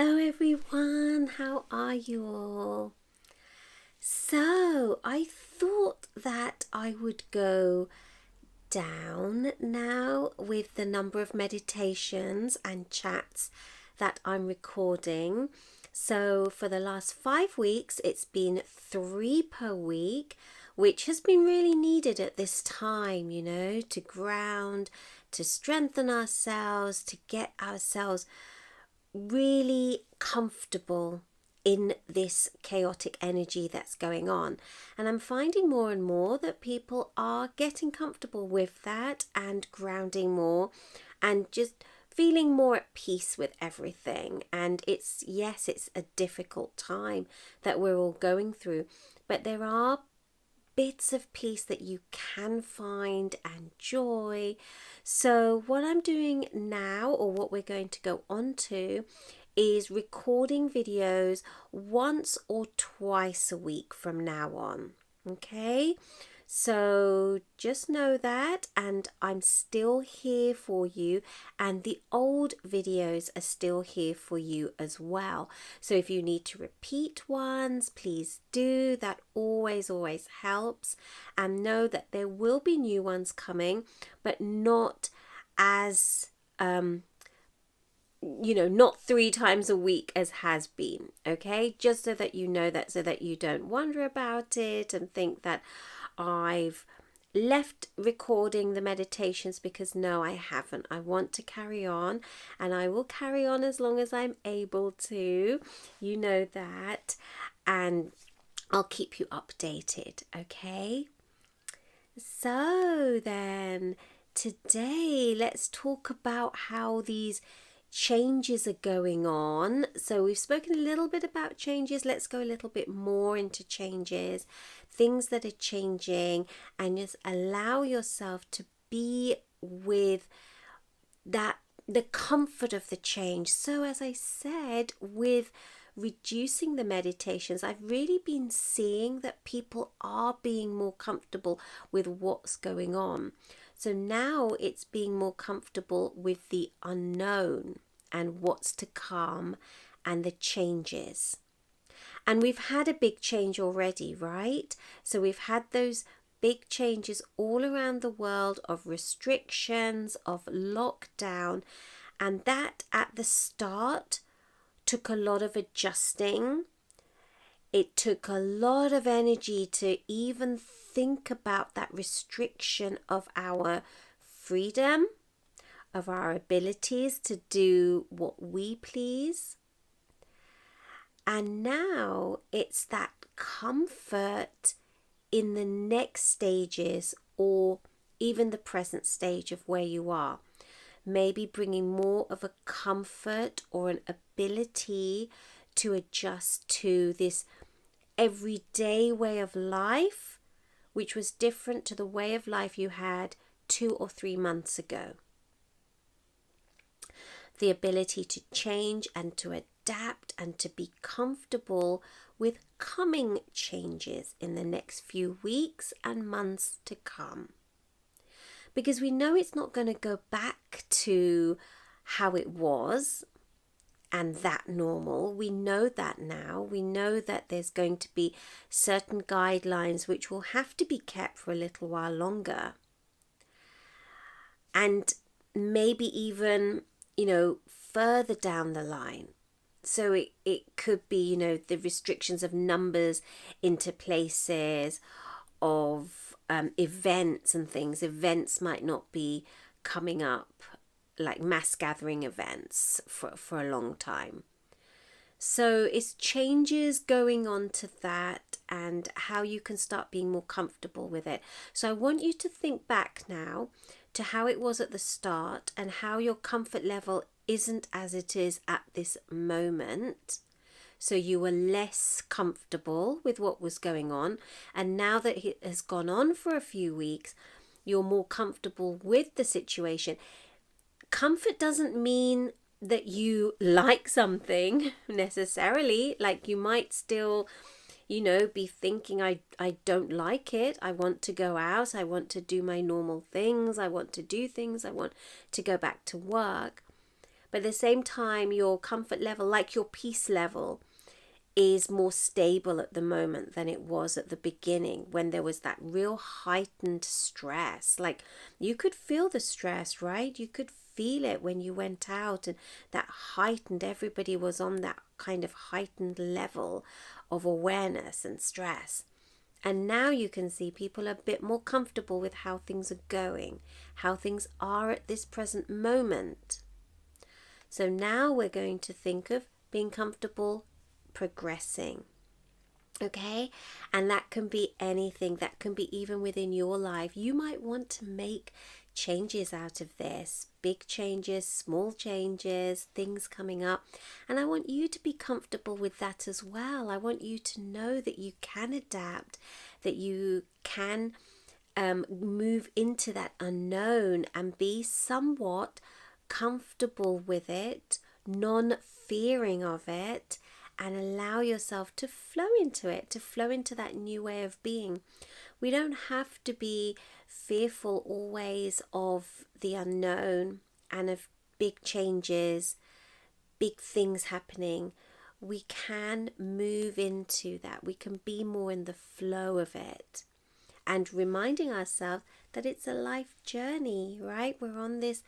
Hello everyone, how are you all? So, I thought that I would go down now with the number of meditations and chats that I'm recording. So, for the last 5 weeks, it's been 3 per week, which has been really needed at this time, to ground, to strengthen ourselves, to get ourselves really comfortable in this chaotic energy that's going on. And I'm finding more and more that people are getting comfortable with that and grounding more and just feeling more at peace with everything. And it's a difficult time that we're all going through, but there are bits of peace that you can find and joy. So what I'm doing now, or what we're going to go on to, is recording videos once or twice a week from now on. Okay, so just know that, and I'm still here for you, and the old videos are still here for you as well. So if you need to repeat ones, please do. That always helps. And know that there will be new ones coming, but not as not 3 times a week as has been. Okay, just so that you know that, so that you don't wonder about it and think that I've left recording the meditations, because no, I haven't. I want to carry on, and I will carry on as long as I'm able to, that, and I'll keep you updated. Okay, so then today let's talk about how these changes are going on. So we've spoken a little bit about changes. Let's go a little bit more into changes, things that are changing, and just allow yourself to be with that, the comfort of the change. So as I said, with reducing the meditations, I've really been seeing that people are being more comfortable with what's going on. So now it's being more comfortable with the unknown and what's to come and the changes. And we've had a big change already, right? So we've had those big changes all around the world of restrictions, of lockdown, and that at the start took a lot of adjusting. It took a lot of energy to even think about that restriction of our freedom, of our abilities to do what we please. And now it's that comfort in the next stages, or even the present stage of where you are. Maybe bringing more of a comfort or an ability to adjust to this everyday way of life, which was different to the way of life you had 2 or 3 months ago. The ability to change and to adapt and to be comfortable with coming changes in the next few weeks and months to come. Because we know it's not going to go back to how it was and that normal. We know that now. We know that there's going to be certain guidelines which will have to be kept for a little while longer. And maybe even, further down the line. So it could be, the restrictions of numbers into places, of events and things. Events might not be coming up, like mass gathering events, for a long time. So it's changes going on to that, and how you can start being more comfortable with it. So I want you to think back now to how it was at the start, and how your comfort level isn't as it is at this moment. So you were less comfortable with what was going on, and now that it has gone on for a few weeks, you're more comfortable with the situation. Comfort doesn't mean that you like something necessarily. Like, you might still, be thinking, I don't like it. I want to go out. I want to do my normal things. I want to do things. I want to go back to work. But at the same time, your comfort level, like your peace level, is more stable at the moment than it was at the beginning, when there was that real heightened stress. Like, you could feel the stress, right? You could feel it when you went out, and that heightened, everybody was on that kind of heightened level of awareness and stress. And now you can see people are a bit more comfortable with how things are going, how things are at this present moment. So now we're going to think of being comfortable progressing. Okay? And that can be anything. That can be even within your life. You might want to make changes out of this. Big changes, small changes, things coming up. And I want you to be comfortable with that as well. I want you to know that you can adapt, that you can move into that unknown and be somewhat comfortable with it, non-fearing of it, and allow yourself to flow into it, to flow into that new way of being. We don't have to be fearful always of the unknown and of big changes, big things happening. We can move into that. We can be more in the flow of it. And reminding ourselves that it's a life journey, right? We're on this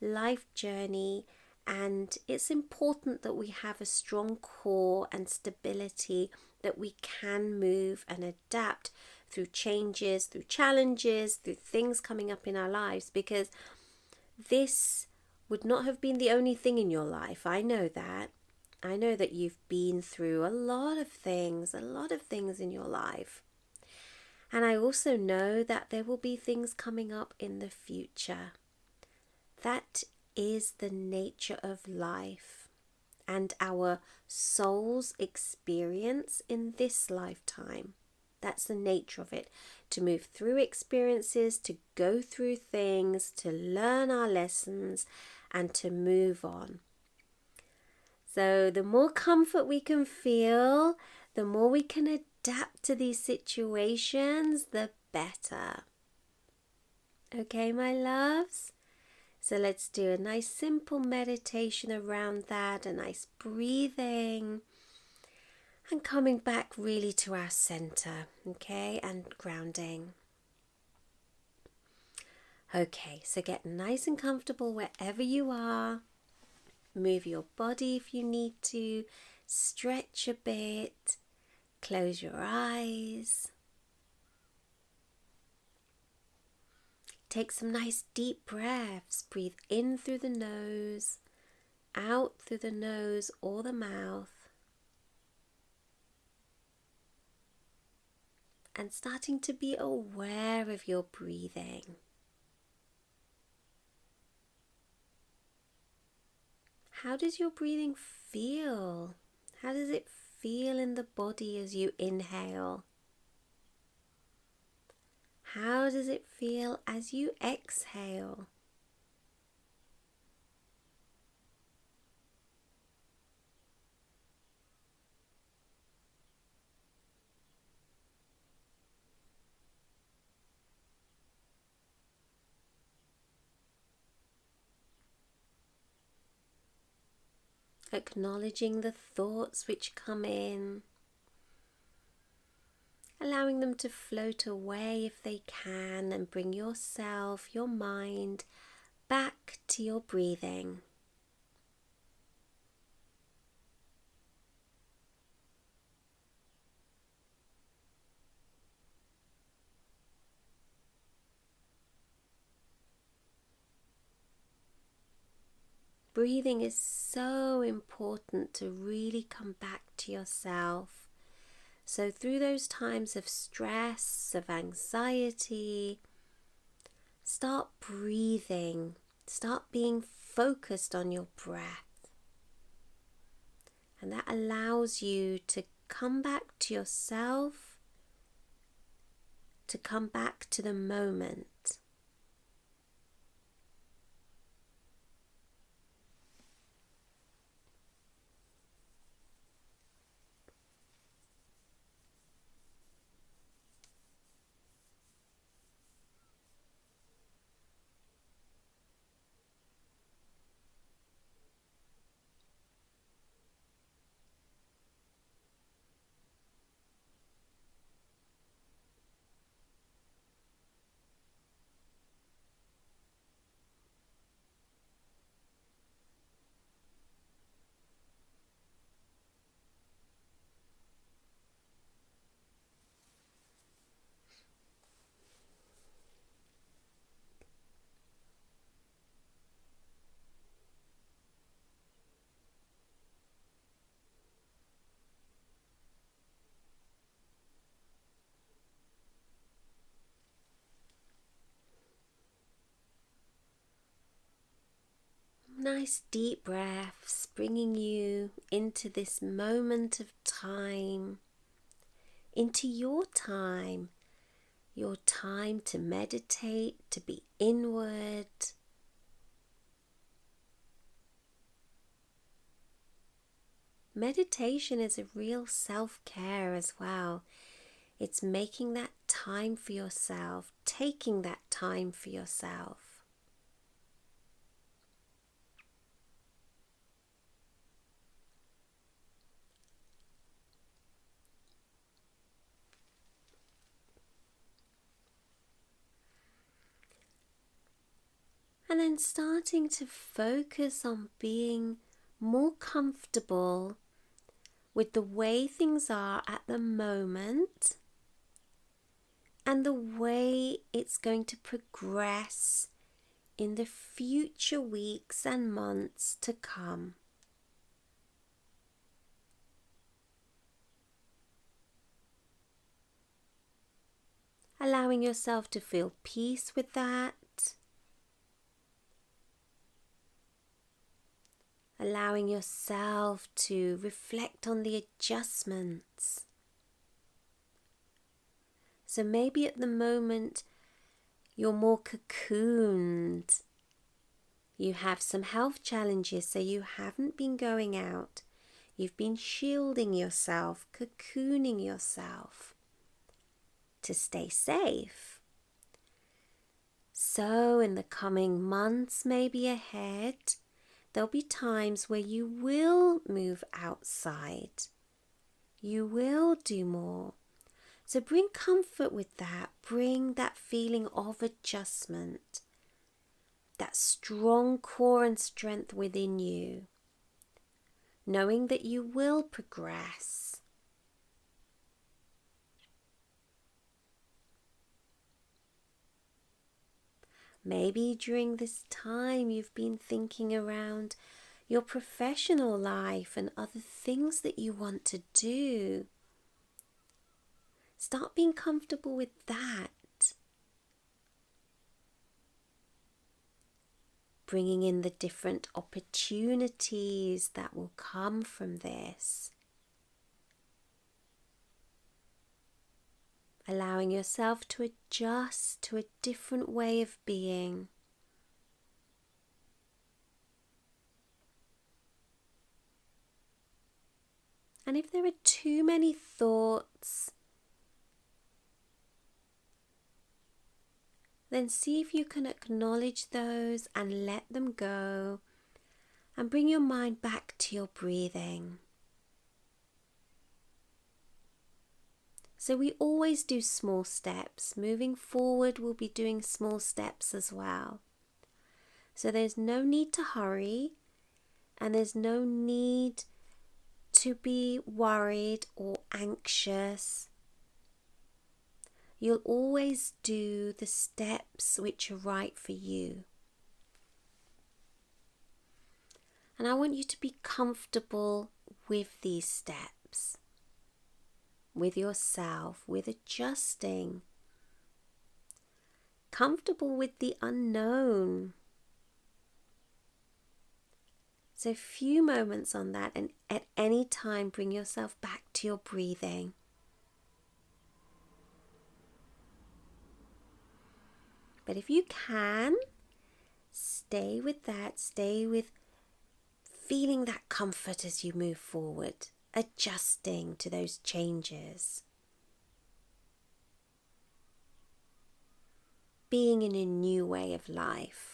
life journey, and it's important that we have a strong core and stability, that we can move and adapt through changes, through challenges, through things coming up in our lives, because this would not have been the only thing in your life. I know that. I know that you've been through a lot of things in your life. And I also know that there will be things coming up in the future. That is the nature of life and our soul's experience in this lifetime. That's the nature of it. To move through experiences, to go through things, to learn our lessons, and to move on. So the more comfort we can feel, the more we can adapt to these situations, the better. Okay, my loves? So let's do a nice simple meditation around that, a nice breathing, and coming back really to our center, okay, and grounding. Okay, so get nice and comfortable wherever you are. Move your body if you need to, stretch a bit, close your eyes. Take some nice deep breaths. Breathe in through the nose, out through the nose or the mouth. And starting to be aware of your breathing. How does your breathing feel? How does it feel in the body as you inhale? How does it feel as you exhale? Acknowledging the thoughts which come in, allowing them to float away if they can, and bring yourself, your mind, back to your breathing. Breathing is so important to really come back to yourself. So through those times of stress, of anxiety, start breathing. Start being focused on your breath. And that allows you to come back to yourself, to come back to the moment. Nice deep breaths, bringing you into this moment of time, into your time to meditate, to be inward. Meditation is a real self-care as well. It's making that time for yourself, taking that time for yourself. And then starting to focus on being more comfortable with the way things are at the moment and the way it's going to progress in the future weeks and months to come. Allowing yourself to feel peace with that. Allowing yourself to reflect on the adjustments. So maybe at the moment you're more cocooned. You have some health challenges, so you haven't been going out. You've been shielding yourself, cocooning yourself to stay safe. So in the coming months, maybe ahead, there'll be times where you will move outside. You will do more. So bring comfort with that. Bring that feeling of adjustment. That strong core and strength within you. Knowing that you will progress. Maybe during this time you've been thinking around your professional life and other things that you want to do. Start being comfortable with that. Bringing in the different opportunities that will come from this. Allowing yourself to adjust to a different way of being. And if there are too many thoughts, then see if you can acknowledge those and let them go and bring your mind back to your breathing. So we always do small steps. Moving forward, we'll be doing small steps as well. So there's no need to hurry and there's no need to be worried or anxious. You'll always do the steps which are right for you. And I want you to be comfortable with these steps, with yourself, with adjusting. Comfortable with the unknown. So a few moments on that, and at any time bring yourself back to your breathing. But if you can, stay with that, stay with feeling that comfort as you move forward, adjusting to those changes. Being in a new way of life.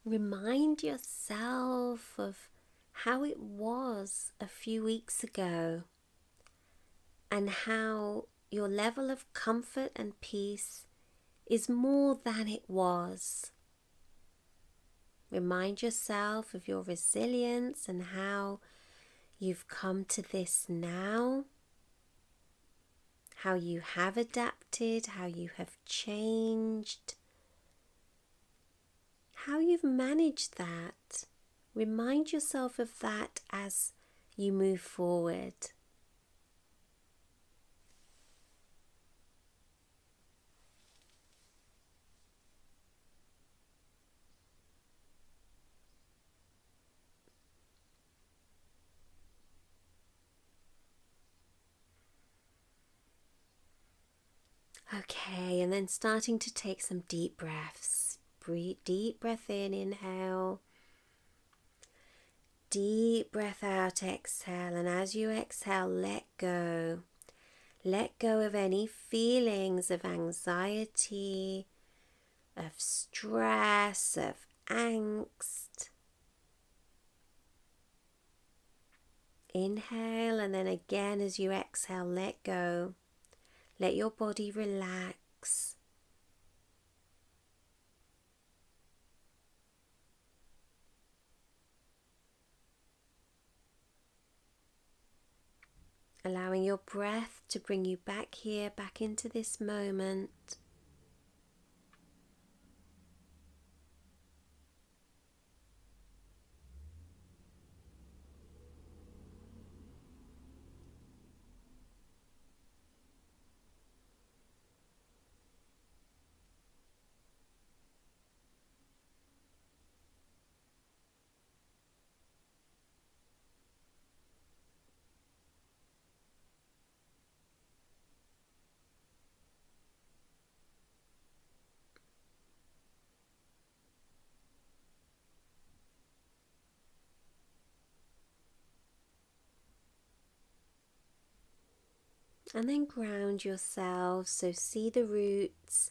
Remind yourself of how it was a few weeks ago and how your level of comfort and peace is more than it was. Remind yourself of your resilience and how you've come to this now, how you have adapted, how you have changed, how you've managed that. Remind yourself of that as you move forward. Okay, and then starting to take some deep breaths. Breathe, deep breath in, inhale. Deep breath out, exhale. And as you exhale, let go. Let go of any feelings of anxiety, of stress, of angst. Inhale, and then again as you exhale, let go. Let your body relax. Allowing your breath to bring you back here, back into this moment. And then ground yourself, so see the roots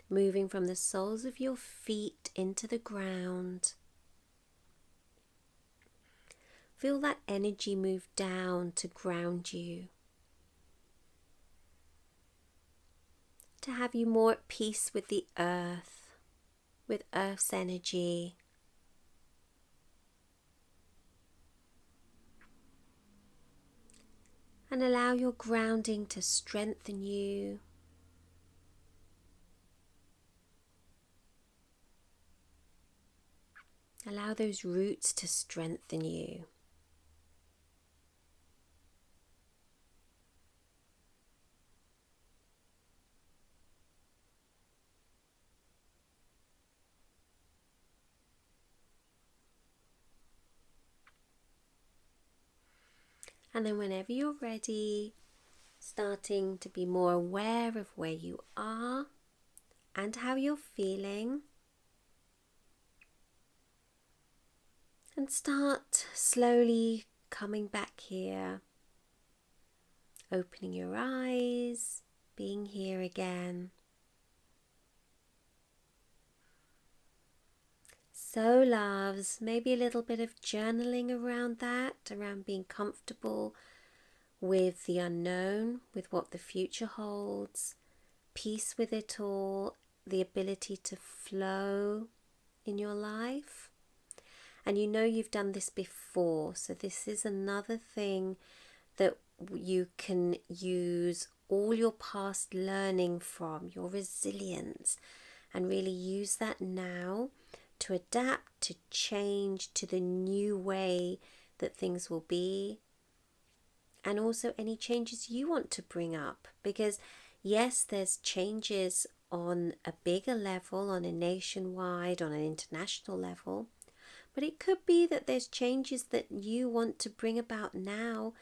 moving from the soles of your feet into the ground. Feel that energy move down to ground you, to have you more at peace with the earth, with earth's energy. And allow your grounding to strengthen you. Allow those roots to strengthen you. And then whenever you're ready, starting to be more aware of where you are and how you're feeling. And start slowly coming back here, opening your eyes, being here again. So loves, maybe a little bit of journaling around that, around being comfortable with the unknown, with what the future holds, peace with it all, the ability to flow in your life. And you know you've done this before, so this is another thing that you can use all your past learning from, your resilience, and really use that now to adapt, to change to the new way that things will be, and also any changes you want to bring up. Because yes, there's changes on a bigger level, on a nationwide, on an international level, but it could be that there's changes that you want to bring about now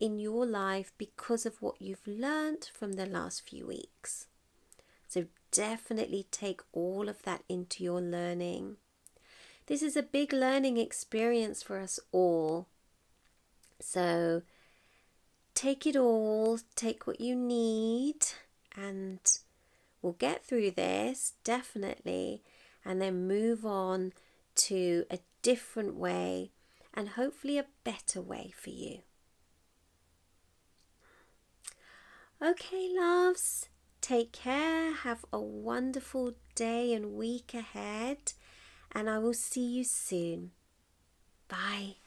in your life because of what you've learned from the last few weeks. So definitely take all of that into your learning. This is a big learning experience for us all. So take it all, take what you need, and we'll get through this, definitely, and then move on to a different way and hopefully a better way for you. Okay, loves, take care. Have a wonderful day and week ahead, and I will see you soon. Bye.